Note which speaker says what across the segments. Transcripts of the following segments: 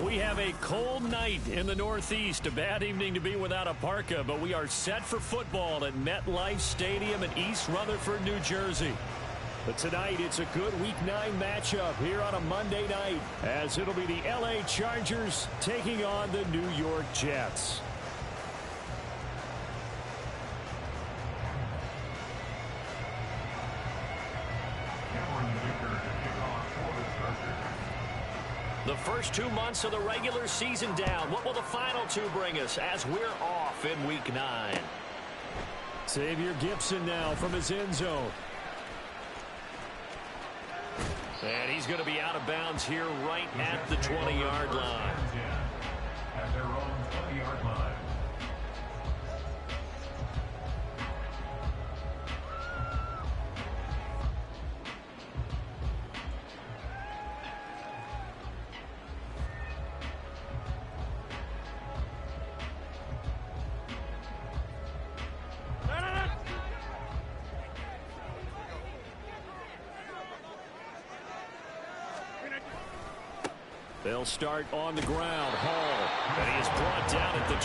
Speaker 1: We have a cold night in the Northeast. A bad evening to be without a parka, but we are set for football at MetLife Stadium in East Rutherford, New Jersey. But tonight, it's a good Week 9 matchup here on a Monday night, as it'll be the L.A. Chargers taking on the New York Jets. The first 2 months of the regular season down. What will the final 2 bring us as we're off in Week 9? Xavier Gipson now from his end zone. And he's going to be out of bounds here right at the 20-yard line. At their own 20-yard line. They'll start on the ground. Hall. And he is brought down at the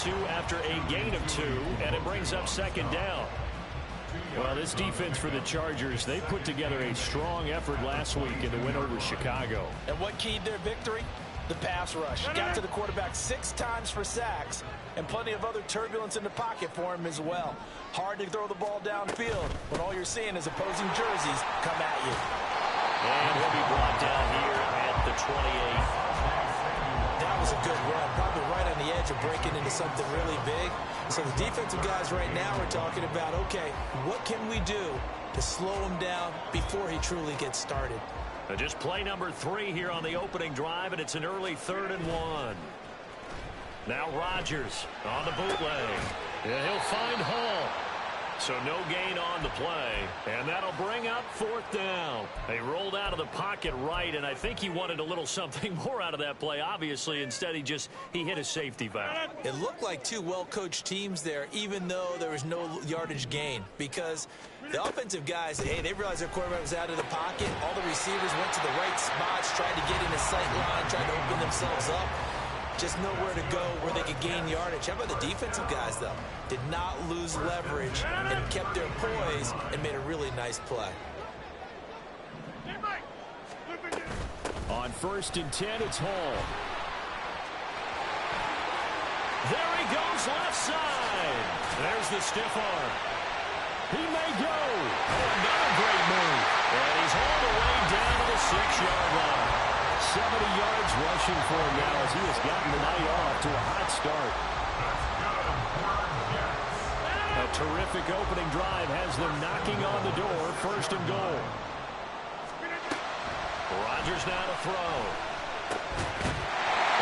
Speaker 1: 22 after a gain of 2. And it brings up second down. Well, this defense for the Chargers, they put together a strong effort last week in the win over Chicago.
Speaker 2: And what keyed their victory? The pass rush. Got to the quarterback 6 times for sacks. And plenty of other turbulence in the pocket for him as well. Hard to throw the ball downfield when all you're seeing is opposing jerseys come at you.
Speaker 1: And he'll be brought down here at the 28.
Speaker 2: That was a good run, probably right on the edge of breaking into something really big. So the defensive guys right now are talking about, okay, what can we do to slow him down before he truly gets started?
Speaker 1: Just play number 3 here on the opening drive, and it's an early 3rd and 1. Now Rodgers on the bootleg. And he'll find Hall. So no gain on the play, and that'll bring up 4th down. They rolled out of the pocket right, and I think he wanted a little something more out of that play, obviously. Instead, he hit a safety valve.
Speaker 2: It looked like 2 well-coached teams there, even though there was no yardage gain, because the offensive guys, hey, they realized their quarterback was out of the pocket. All the receivers went to the right spots, tried to get in his sight line, tried to open themselves up. Just nowhere to go where they could gain yardage. How about the defensive guys, though? Did not lose leverage and kept their poise and made a really nice play.
Speaker 1: On 1st and 10, it's Hall. There he goes, left side. There's the stiff arm. He may go. Oh, another great move. And he's hauled away down to the 6-yard line. 70 yards rushing for him now as he has gotten the night off to a hot start. A terrific opening drive has them knocking on the door. 1st and goal. Rodgers now to throw.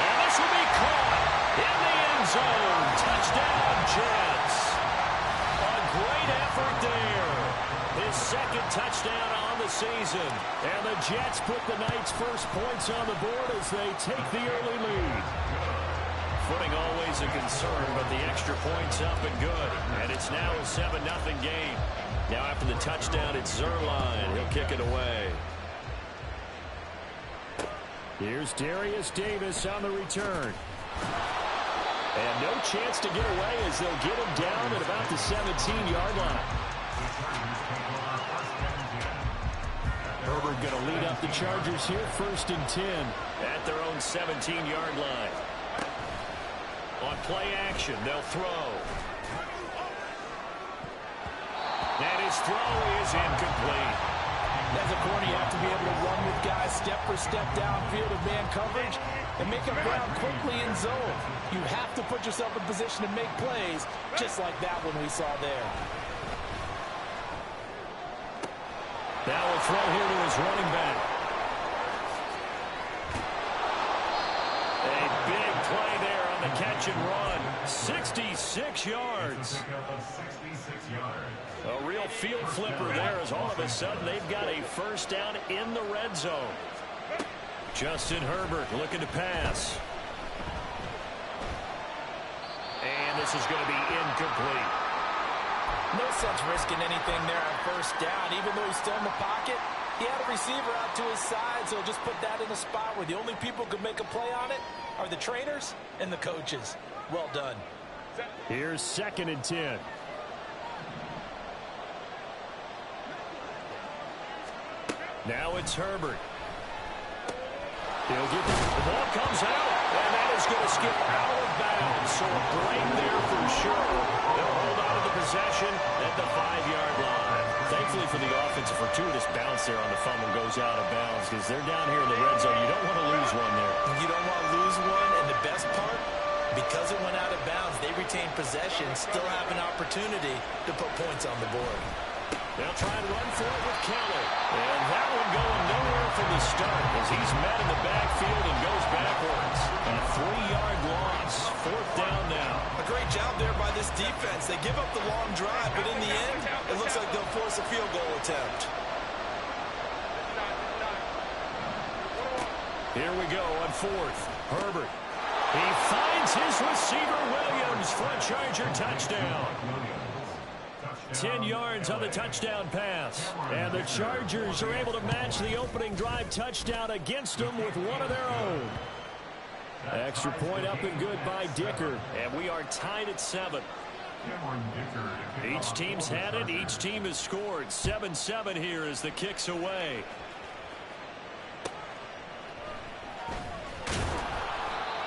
Speaker 1: And this will be caught in the end zone. Touchdown, Jets. A great effort there. His 2nd touchdown on the season. And the Jets put the night's first points on the board as they take the early lead. Footing always a concern, but the extra point's up and good. And it's now a 7-0 game. Now after the touchdown, it's Zuerlein. He'll kick it away. Here's Darius Davis on the return. And no chance to get away as they'll get him down at about the 17-yard line. Herbert going to lead up the Chargers here, 1st and 10 at their own 17-yard line. On play action, they'll throw. And his throw is incomplete.
Speaker 2: As a corner, you have to be able to run with guys step for step downfield of man coverage and make up ground quickly in zone. You have to put yourself in position to make plays, just like that one we saw there.
Speaker 1: Now we'll throw here to his running back. the catch and run. 66 yards. A real field flipper there as all of a sudden they've got a first down in the red zone. Justin Herbert looking to pass. And this is going to be incomplete.
Speaker 2: No sense risking anything there on first down. Even though he's still in the pocket, he had a receiver out to his side, so just put that in a spot where the only people who could make a play on it are the trainers and the coaches. Well done.
Speaker 1: Here's 2nd and 10. Now it's Herbert. He'll get the ball comes out, and that is going to skip out of bounds. So a break there for sure. They'll hold on to the possession at the 5-yard line. Thankfully for the offense, a fortuitous bounce there on the fumble goes out of bounds because they're down here in the red zone. You don't want to lose one there.
Speaker 2: You don't want to lose one, and the best part, because it went out of bounds, they retain possession, still have an opportunity to put points on the board.
Speaker 1: They'll try and run for it with Kelly. And that one going nowhere from the start as he's met in the backfield and goes backwards. A 3-yard loss. 4th down now.
Speaker 2: A great job there by this defense. They give up the long drive, but in the end, it looks like they'll force a field goal attempt.
Speaker 1: Here we go on 4th. Herbert. He finds his receiver, Williams, for a Charger touchdown. 10 yards on the touchdown pass. And the Chargers are able to match the opening drive touchdown against them with one of their own. Extra point up and good by Dicker. And we are tied at 7. Each team's had it. Each team has scored. 7-7 here as the kick's away.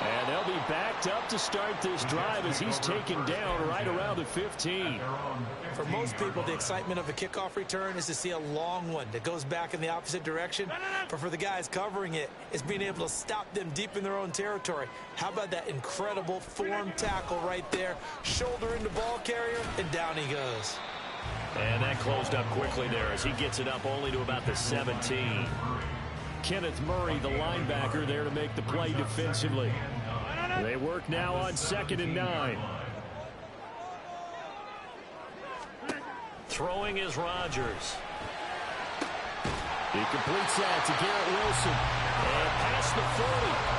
Speaker 1: And they'll be backed up to start this drive as he's taken down right around the 15.
Speaker 2: For most people, the excitement of a kickoff return is to see a long one that goes back in the opposite direction. But for the guys covering it, it's being able to stop them deep in their own territory. How about that incredible form tackle right there? Shoulder into ball carrier, and down he goes.
Speaker 1: And that closed up quickly there as he gets it up only to about the 17. Kenneth Murray, the linebacker, there to make the play defensively. They work now on 2nd and 9. Throwing is Rodgers. He completes that to Garrett Wilson. And past the 40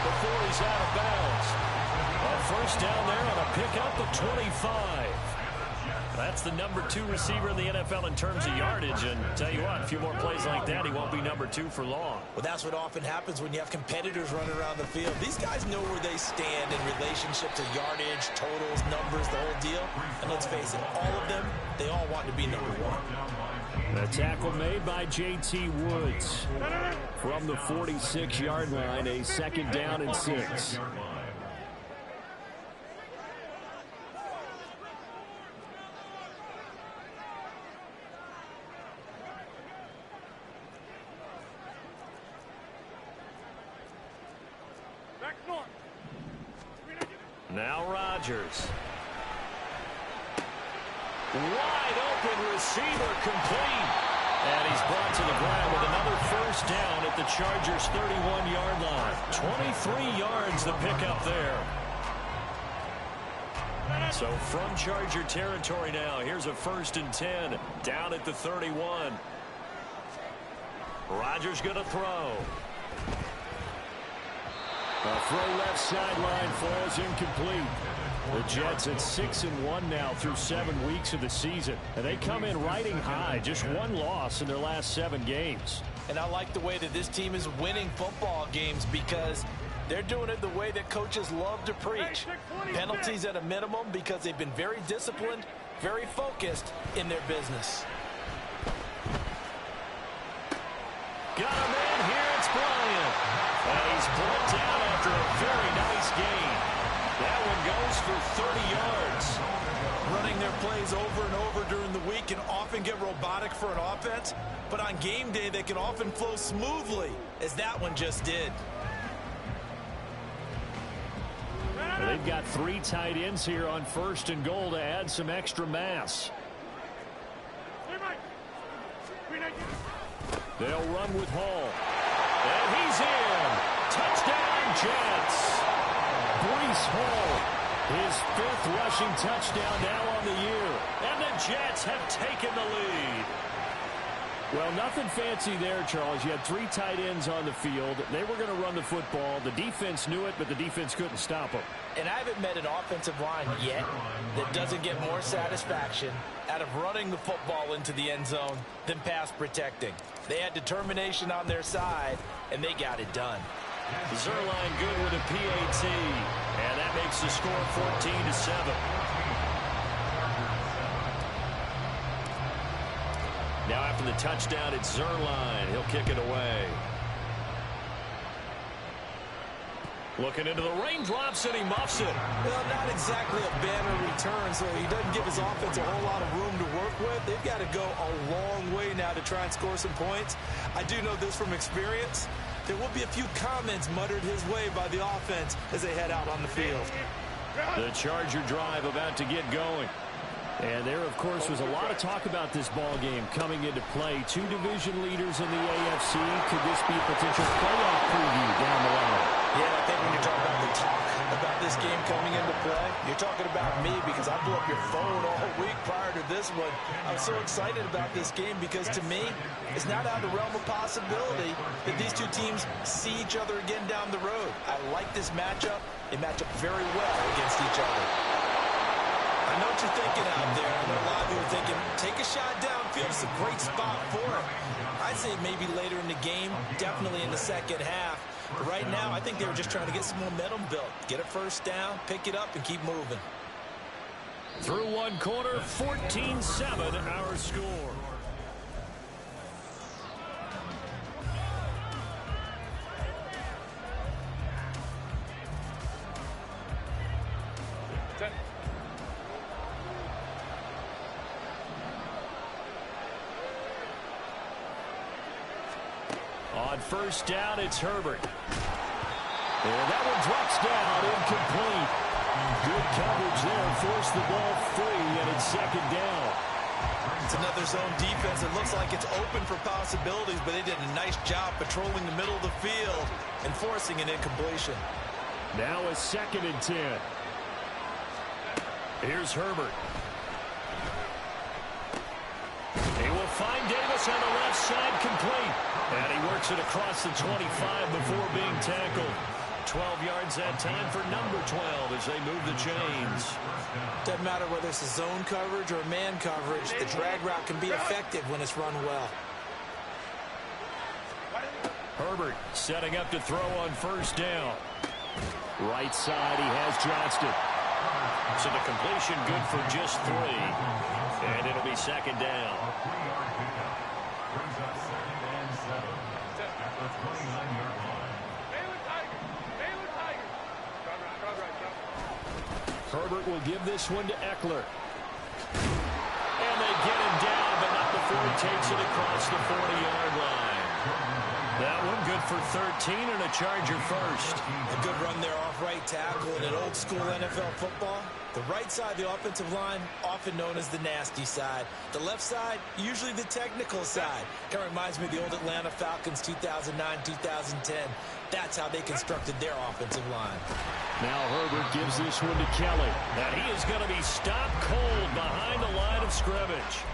Speaker 1: before he's out of bounds. A first down there on a pickup of 25. That's the number 2 receiver in the NFL in terms of yardage. And tell you what, a few more plays like that, he won't be number 2 for long.
Speaker 2: Well, that's what often happens when you have competitors running around the field. These guys know where they stand in relationship to yardage, totals, numbers, the whole deal. And let's face it, all of them, they all want to be number 1.
Speaker 1: The tackle made by J.T. Woods. From the 46-yard line, a 2nd down and 6. Now Rodgers. Wide open receiver complete. And he's brought to the ground with another first down at the Chargers' 31-yard line. 23 yards the pickup there. So from Charger territory now, here's a 1st and 10 down at the 31. Rodgers going to throw. A throw left sideline falls incomplete. The Jets at 6-1 now through 7 weeks of the season. And they come in riding high. Just 1 loss in their last 7 games.
Speaker 2: And I like the way that this team is winning football games because they're doing it the way that coaches love to preach. Penalties at a minimum because they've been very disciplined, very focused in their business.
Speaker 1: Got a man here, it's Bryant. And he's brought down after a very nice gain. That one goes for 30 yards.
Speaker 2: Running their plays over and over during the week can often get robotic for an offense, but on game day they can often flow smoothly, as that one just did.
Speaker 1: Well, they've got 3 tight ends here on 1st and goal to add some extra mass. They'll run with Hall. And he's in. Touchdown, Jets. Breece Hall, his 5th rushing touchdown now on the year. And the Jets have taken the lead. Well, nothing fancy there, Charles. You had 3 tight ends on the field. They were going to run the football. The defense knew it, but the defense couldn't stop them.
Speaker 2: And I haven't met an offensive line yet that doesn't get more satisfaction out of running the football into the end zone than pass protecting. They had determination on their side, and they got it done.
Speaker 1: Zuerlein good with a PAT, and that makes the score 14-7. Now after the touchdown, it's Zuerlein. He'll kick it away. Looking into the raindrops, and he muffs it.
Speaker 2: Well, not exactly a banner return, so he doesn't give his offense a whole lot of room to work with. They've got to go a long way now to try and score some points. I do know this from experience. There will be a few comments muttered his way by the offense as they head out on the field.
Speaker 1: The Charger drive about to get going. And there, of course, was a lot of talk about this ball game coming into play. 2 division leaders in the AFC. Could this be a potential playoff preview down the line?
Speaker 2: Yeah, I think when you're talking about the talk about this game coming into play, you're talking about me because I blew up your phone all week prior to this one. I was so excited about this game because, to me, it's not out of the realm of possibility that these 2 teams see each other again down the road. I like this matchup. They match up very well against each other. I know what you're thinking out there. I know a lot of you are thinking, take a shot downfield. It's a great spot for it. I'd say maybe later in the game, definitely in the second half. But right now, I think they were just trying to get some momentum built. Get a first down, pick it up, and keep moving.
Speaker 1: Through one quarter, 14-7 our score. On first down, it's Herbert. And that one drops down, incomplete. Good coverage there, forced the ball free, and it's second down.
Speaker 2: It's another zone defense. It looks like it's open for possibilities, but they did a nice job patrolling the middle of the field and forcing an incompletion.
Speaker 1: Now a 2nd and 10. Here's Herbert. He will find Davis on the left side, complete. And he works it across the 25 before being tackled. 12 yards that time for number 12 as they move the chains.
Speaker 2: Doesn't matter whether it's a zone coverage or a man coverage, the drag route can be effective when it's run well.
Speaker 1: Herbert setting up to throw on first down. Right side, he has Johnston. So the completion good for just 3. And it'll be second down. Herbert will give this one to Eckler. And they get him down, but not before he takes it across the 40-yard line. That one good for 13 and a Charger first.
Speaker 2: A good run there off right tackle in an old-school NFL football. The right side, the offensive line, often known as the nasty side. The left side, usually the technical side. Kind of reminds me of the old Atlanta Falcons 2009-2010. That's how they constructed their offensive line.
Speaker 1: Now Herbert gives this one to Kelly. And he is going to be stopped cold behind the line of scrimmage.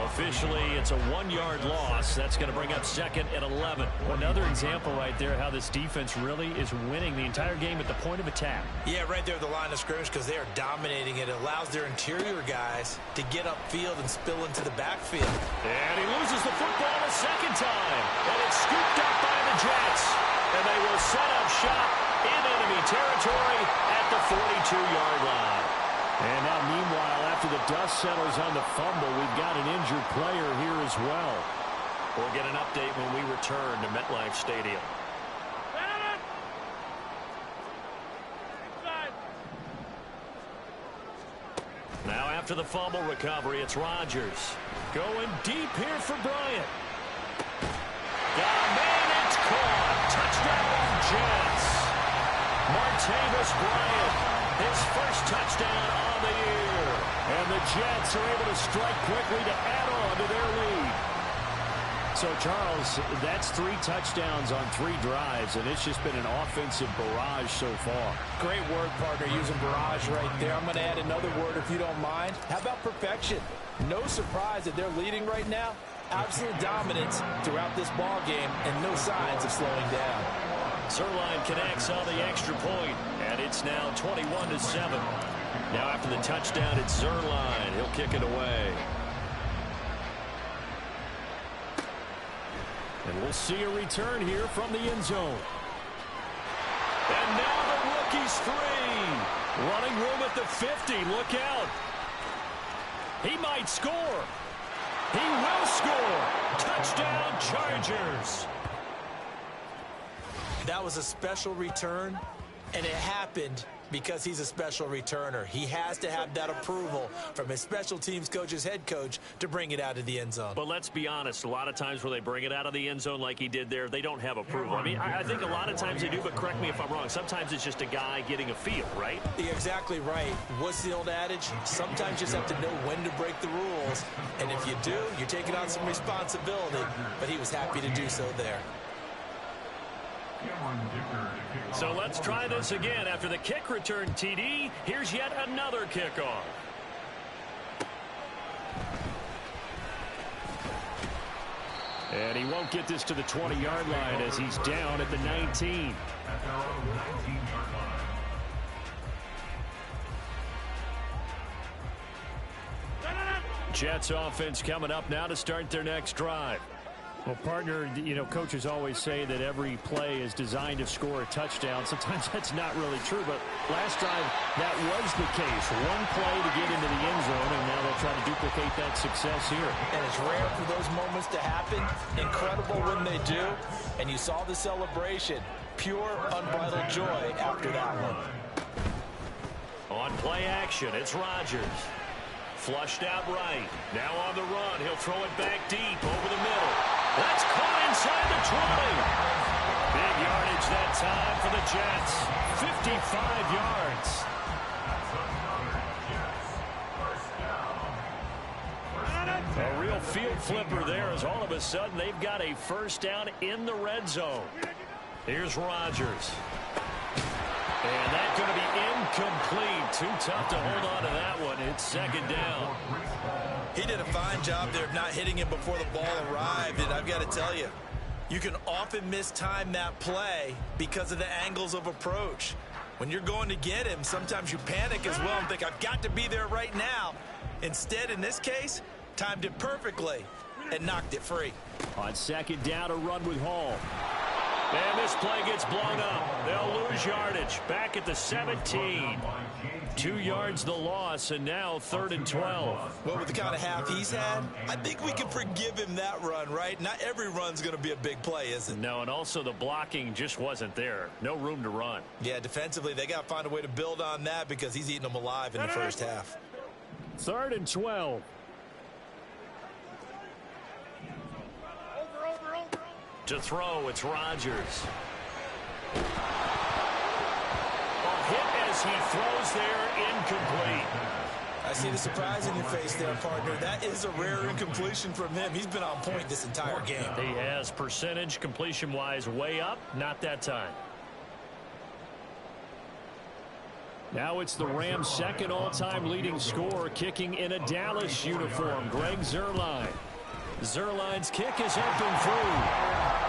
Speaker 1: Officially, it's a 1-yard loss. That's going to bring up 2nd and 11. Another example right there how this defense really is winning the entire game at the point of attack.
Speaker 2: Yeah, right there at the line of scrimmage because they are dominating it. It allows their interior guys to get upfield and spill into the backfield.
Speaker 1: And he loses the football a 2nd time. And it's scooped up by the Jets. And they will set up shop in enemy territory at the 42-yard line. And now, meanwhile, after the dust settles on the fumble, we've got an injured player here as well. We'll get an update when we return to MetLife Stadium. Now, after the fumble recovery, it's Rodgers. Going deep here for Bryant. Got a man, it's caught. Touchdown, Jets. Martavis Bryant, his first touchdown on the year. And the Jets are able to strike quickly to add on to their lead. So, Charles, that's 3 touchdowns on 3 drives, and it's just been an offensive barrage so far.
Speaker 2: Great word, partner, using barrage right there. I'm going to add another word if you don't mind. How about perfection? No surprise that they're leading right now. Absolute dominance throughout this ball game and no signs of slowing down.
Speaker 1: Zuerlein connects on the extra point, and it's now 21-7. Now after the touchdown, it's Zuerlein. He'll kick it away. And we'll see a return here from the end zone. And now the rookie's free. Running room at the 50. Look out. He might score. He will score. Touchdown, Chargers.
Speaker 2: That was a special return, and it happened because he's a special returner. He has to have that approval from his special teams coach's head coach to bring it out of the end zone.
Speaker 1: But let's be honest, a lot of times when they bring it out of the end zone like he did there, they don't have approval. I mean, I think a lot of times they do, but correct me if I'm wrong. Sometimes it's just a guy getting a feel, right?
Speaker 2: You're exactly right. What's the old adage? Sometimes you just have to know when to break the rules. And if you do, you're taking on some responsibility. But he was happy to do so there.
Speaker 1: So let's try this again. After the kick return TD, here's yet another kickoff. And he won't get this to the 20-yard line as he's down at the 19. Jets offense coming up now to start their next drive. Well, partner, you know, coaches always say that every play is designed to score a touchdown. Sometimes that's not really true, but last drive that was the case. One play to get into the end zone, and now they'll try to duplicate that success here.
Speaker 2: And it's rare for those moments to happen. Incredible when they do. And you saw the celebration. Pure, unbridled joy after that one.
Speaker 1: On play action, it's Rodgers. Flushed out right. Now on the run. He'll throw it back deep over the middle. That's caught inside the 20. Big yardage that time for the Jets. 55 yards. A real field flipper there as all of a sudden they've got a first down in the red zone. Here's Rodgers. And that's going to be incomplete. Too tough to hold on to that one. It's second down.
Speaker 2: He did a fine job there of not hitting him before the ball arrived. And I've got to tell you, you can often mistime that play because of the angles of approach. When you're going to get him, sometimes you panic as well and think, I've got to be there right now. Instead, in this case, timed it perfectly and knocked it free.
Speaker 1: On second down, a run with Hall. And this play gets blown up. They'll lose yardage. Back at the 17. 2 yards the loss, and now 3rd and 12.
Speaker 2: Well, with the kind of half he's had, I think we can forgive him that run, right? Not every run's going to be a big play, is it?
Speaker 1: No, and also the blocking just wasn't there. No room to run.
Speaker 2: Yeah, defensively, they got to find a way to build on that because he's eating them alive in the first half.
Speaker 1: 3rd and 12. To throw, it's Rodgers. A hit as he throws there, incomplete.
Speaker 2: I see the surprise in your face there, partner. That is a rare incompletion from him. He's been on point this entire game.
Speaker 1: He has percentage completion-wise way up, not that time. Now it's the Rams' second all-time leading scorer kicking in a Dallas uniform, Greg Zuerlein. Zuerlein's kick is up and through.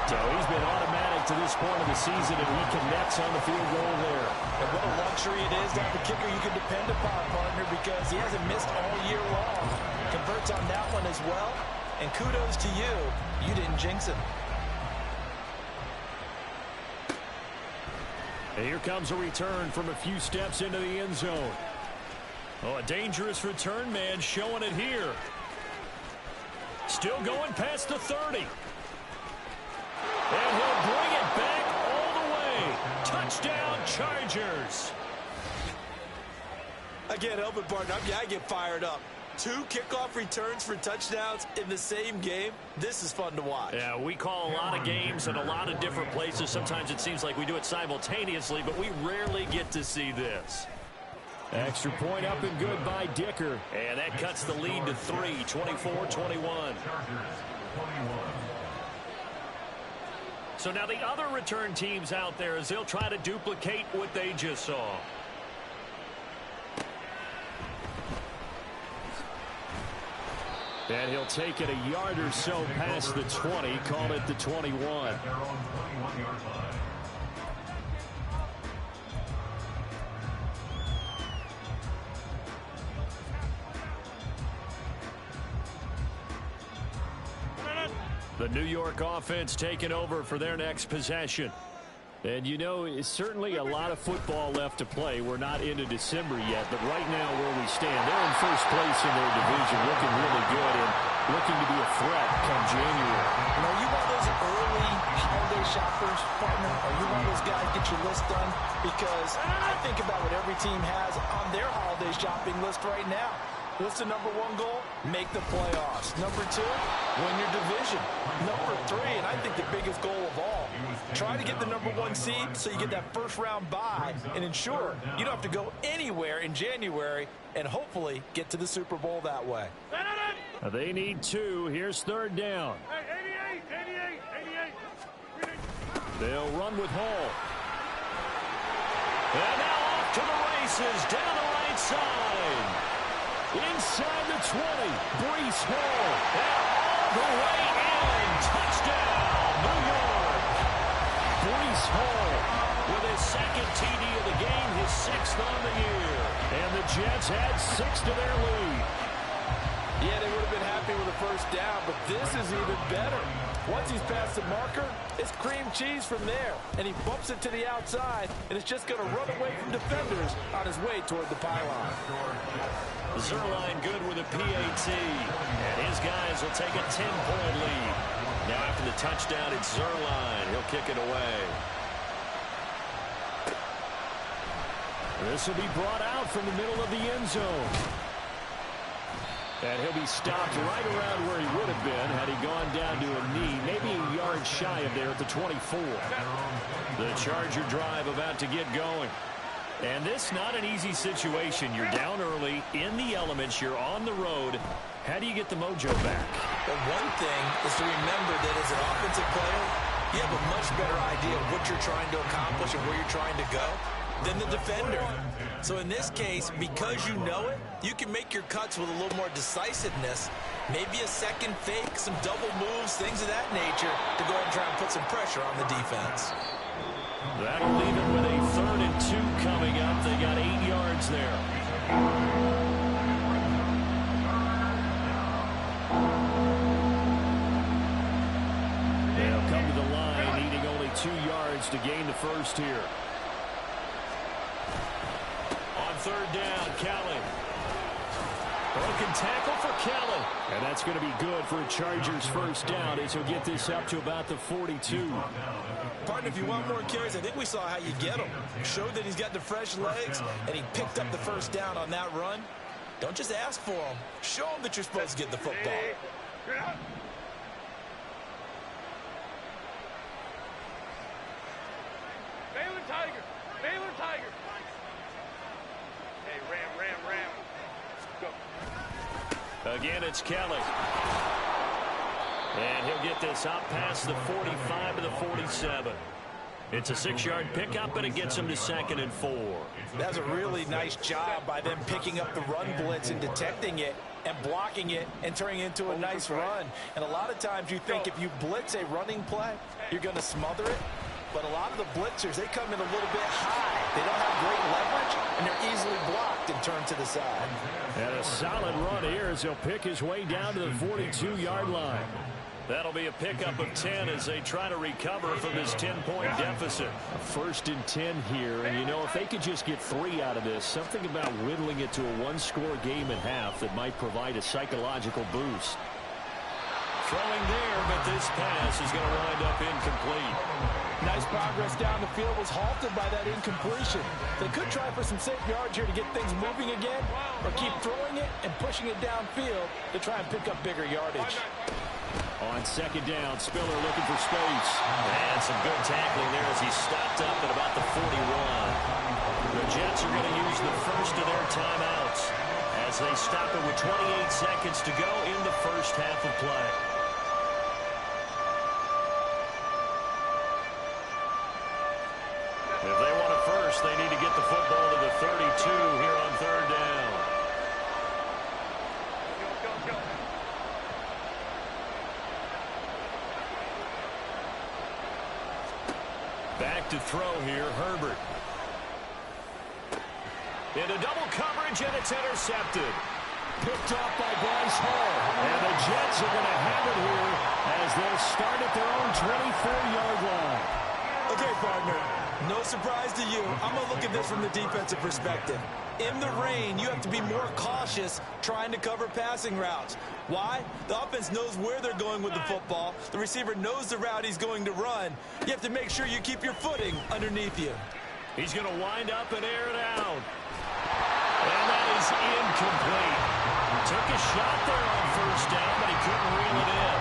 Speaker 1: So he's been automatic to this point of the season, and he connects on the field goal there.
Speaker 2: And what a luxury it is to have a kicker you can depend upon, partner, because he hasn't missed all year long. Converts on that one as well. And kudos to you. You didn't jinx him.
Speaker 1: And here comes a return from a few steps into the end zone. Oh, a dangerous return man showing it here. Still going past the 30. And he'll bring it back all the way. Touchdown, Chargers.
Speaker 2: I can't help it, partner. I get fired up. 2 kickoff returns for touchdowns in the same game. This is fun to watch.
Speaker 1: Yeah, we call a lot of games in a lot of different places. Sometimes it seems like we do it simultaneously, but we rarely get to see this. Extra point up and good by Dicker. And that cuts the lead to 3, 24-21. So now the other return teams out there as they'll try to duplicate what they just saw. And he'll take it a yard or so past the 20, call it the 21. The New York offense taking over for their next possession. And you know, it's certainly a lot of football left to play. We're not into December yet, but right now where we stand, they're in first place in their division, looking really good and looking to be a threat come January.
Speaker 2: You know, you one of those early holiday shoppers, partner? Are you one of those guys get your list done? Because I think about what every team has on their holiday shopping list right now. What's the number one goal? Make the playoffs. Number two, win your division. Number three, and I think the biggest goal of all, try to get the number one seed so you get that first round bye and ensure you don't have to go anywhere in January and hopefully get to the Super Bowl that way.
Speaker 1: They need two. Here's third down. 88. They'll run with Hall. And now off to the races down the right side. Inside the 20, Breece Hall. And all the way in. Touchdown, New York. Breece Hall with his second TD of the game, his sixth on the year. And the Jets add 6 to their lead.
Speaker 2: Yeah, they would have been happy with a first down, but this is even better. Once he's past the marker, it's cream cheese from there. And he bumps it to the outside, and it's just going to run away from defenders on his way toward the pylon.
Speaker 1: Zuerlein good with a PAT. And his guys will take a 10-point lead. Now after the touchdown, it's Zuerlein. He'll kick it away. This will be brought out from the middle of the end zone. And he'll be stopped right around where he would have been had he gone down to a knee, maybe a yard shy of there at the 24. The Charger drive about to get going. And this not an easy situation. You're down early, in the elements, you're on the road. How do you get the mojo back?
Speaker 2: Well, one thing is to remember that as an offensive player, you have a much better idea of what you're trying to accomplish and where you're trying to go than the defender. So in this case, because you know it, you can make your cuts with a little more decisiveness, maybe a second fake, some double moves, things of that nature, to go ahead and try and put some pressure on the defense.
Speaker 1: That'll leave it with a 3rd and 2 coming up. They got 8 yards there. They'll come to the line, needing only 2 yards to gain the first here. On 3rd down, Kelly. Broken tackle for Kelly. And that's going to be good for a Chargers first down as he'll get this up to about the 42.
Speaker 2: Partner, if you want more carries, I think we saw how you get him. Showed that he's got the fresh legs, and he picked up the first down on that run. Don't just ask for him. Show him that you're supposed to get the football.
Speaker 3: Baylor Tiger. Baylor Tiger. Hey, Ram. Go.
Speaker 1: Again, it's Kelly. And he'll get this out past the 45 to the 47. It's a 6-yard pickup, and it gets him to 2nd and 4.
Speaker 2: That's a really nice job by them picking up the run blitz and detecting it and blocking it and turning it into a nice run. And a lot of times you think if you blitz a running play, you're going to smother it. But a lot of the blitzers, they come in a little bit high. They don't have great leverage, and they're easily blocked and turned to the side.
Speaker 1: And a solid run here as he'll pick his way down to the 42-yard line. That'll be a pickup of 10 as they try to recover from this 10-point deficit. A 1st and 10 here, and you know, if they could just get 3 out of this, something about whittling it to a 1-score game at half that might provide a psychological boost. Throwing there, but this pass is going to wind up incomplete.
Speaker 2: Nice progress down the field was halted by that incompletion. They could try for some safe yards here to get things moving again, or keep throwing it and pushing it downfield to try and pick up bigger yardage.
Speaker 1: On 2nd down, Spiller looking for space. And some good tackling there as he stopped up at about the 41. The Jets are going to use the first of their timeouts as they stop it with 28 seconds to go in the first half of play. If they want it first, they need to get the football to the 32 here on third down.
Speaker 3: Go.
Speaker 1: Back to throw here, Herbert. Into double coverage, and it's intercepted. Picked off by Bryce Hall. And the Jets are going to have it here as they'll start at their own 24-yard line.
Speaker 2: Okay, partner, no surprise to you. I'm going to look at this from the defensive perspective. In the rain, you have to be more cautious trying to cover passing routes. Why? The offense knows where they're going with the football. The receiver knows the route he's going to run. You have to make sure you keep your footing underneath you.
Speaker 1: He's going to wind up and air it out. And that is incomplete. He took a shot there on first down, but he couldn't reel it in.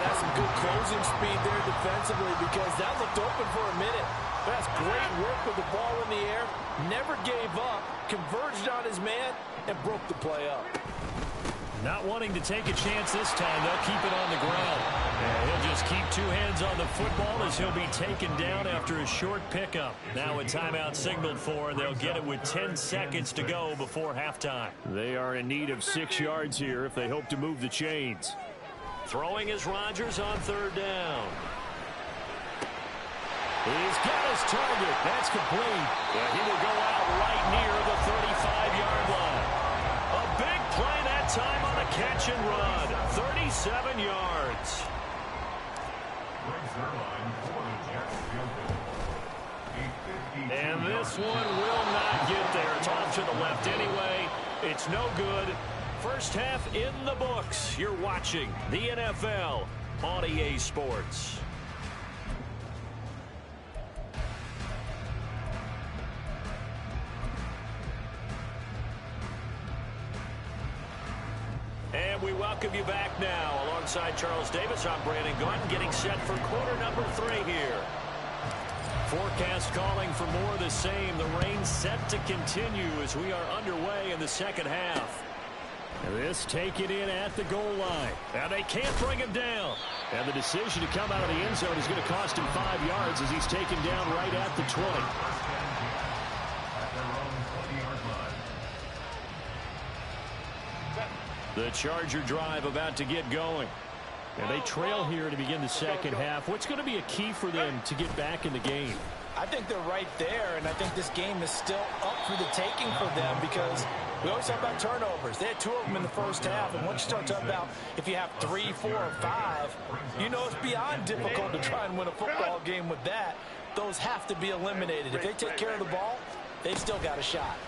Speaker 4: That's some good closing speed there defensively because that looked open for a minute. That's great work with the ball in the air. Never gave up, converged on his man, and broke the play up.
Speaker 1: Not wanting to take a chance this time, they'll keep it on the ground. And he'll just keep two hands on the football as he'll be taken down after a short pickup. Now a timeout signaled for, and they'll get it with 10 seconds to go before halftime. They are in need of 6 yards here if they hope to move the chains. Throwing is Rodgers on third down. He's got his target. That's complete. And he will go out right near the 35-yard line. A big play that time on a catch and run. 37 yards. And this one will not get there. It's off to the left anyway. It's no good. First half in the books. You're watching the NFL on EA Sports. And we welcome you back now. Alongside Charles Davis, I'm Brandon Gunn, getting set for quarter number 3 here. Forecast calling for more of the same. The rain set to continue as we are underway in the second half. And this taken in at the goal line. Now they can't bring him down. And the decision to come out of the end zone is going to cost him 5 yards as he's taken down right at the 20. The Charger drive about to get going. And they trail here to begin the second half. What's going to be a key for them to get back in the game?
Speaker 2: I think they're right there, and I think this game is still up for the taking for them because we always talk about turnovers. They had 2 of them in the first half, and once you start talking about if you have 3, 4, or 5, you know it's beyond difficult to try and win a football game with that. Those have to be eliminated. If they take care of the ball, they've still got a shot.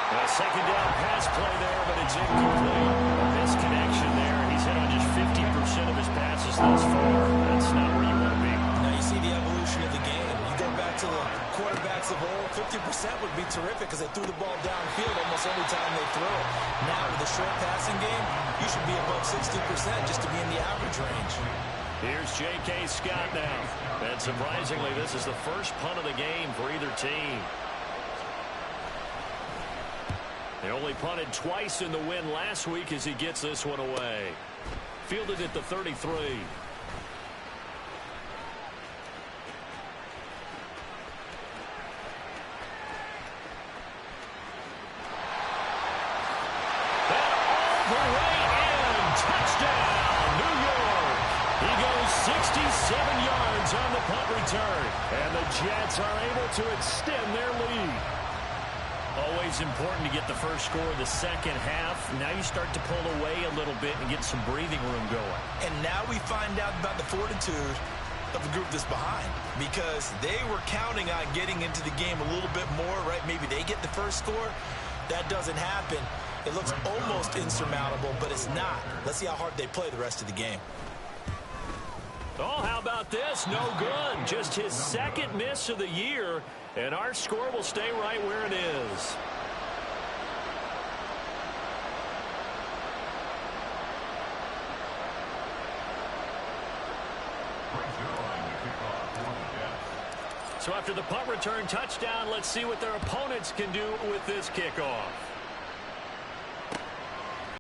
Speaker 1: A second down pass play there, but it's incomplete. Misconnection there. He's hit on just 50% of his passes thus far. That's not where you want to be.
Speaker 2: Now you see the evolution of the game. You go back to the quarterbacks of old, 50% would be terrific because they threw the ball downfield almost every time they throw it. Now with the short passing game, you should be above 60% just to be in the average range.
Speaker 1: Here's J.K. Scott now. And surprisingly, this is the first punt of the game for either team. They only punted twice in the win last week as he gets this one away. Fielded at the 33. Touchdown, New York. He goes 67 yards on the punt return. And the Jets are able to extend their lead. Always important to get the first score of the second half. Now you start to pull away a little bit and get some breathing room going.
Speaker 2: And now we find out about the fortitude of the group that's behind because they were counting on getting into the game a little bit more, right? Maybe they get the first score. That doesn't happen. It looks almost insurmountable, but it's not. Let's see how hard they play the rest of the game.
Speaker 1: Oh, how about this? No good. Just his second miss of the year, and our score will stay right where it is. So after the punt return touchdown, let's see what their opponents can do with this kickoff.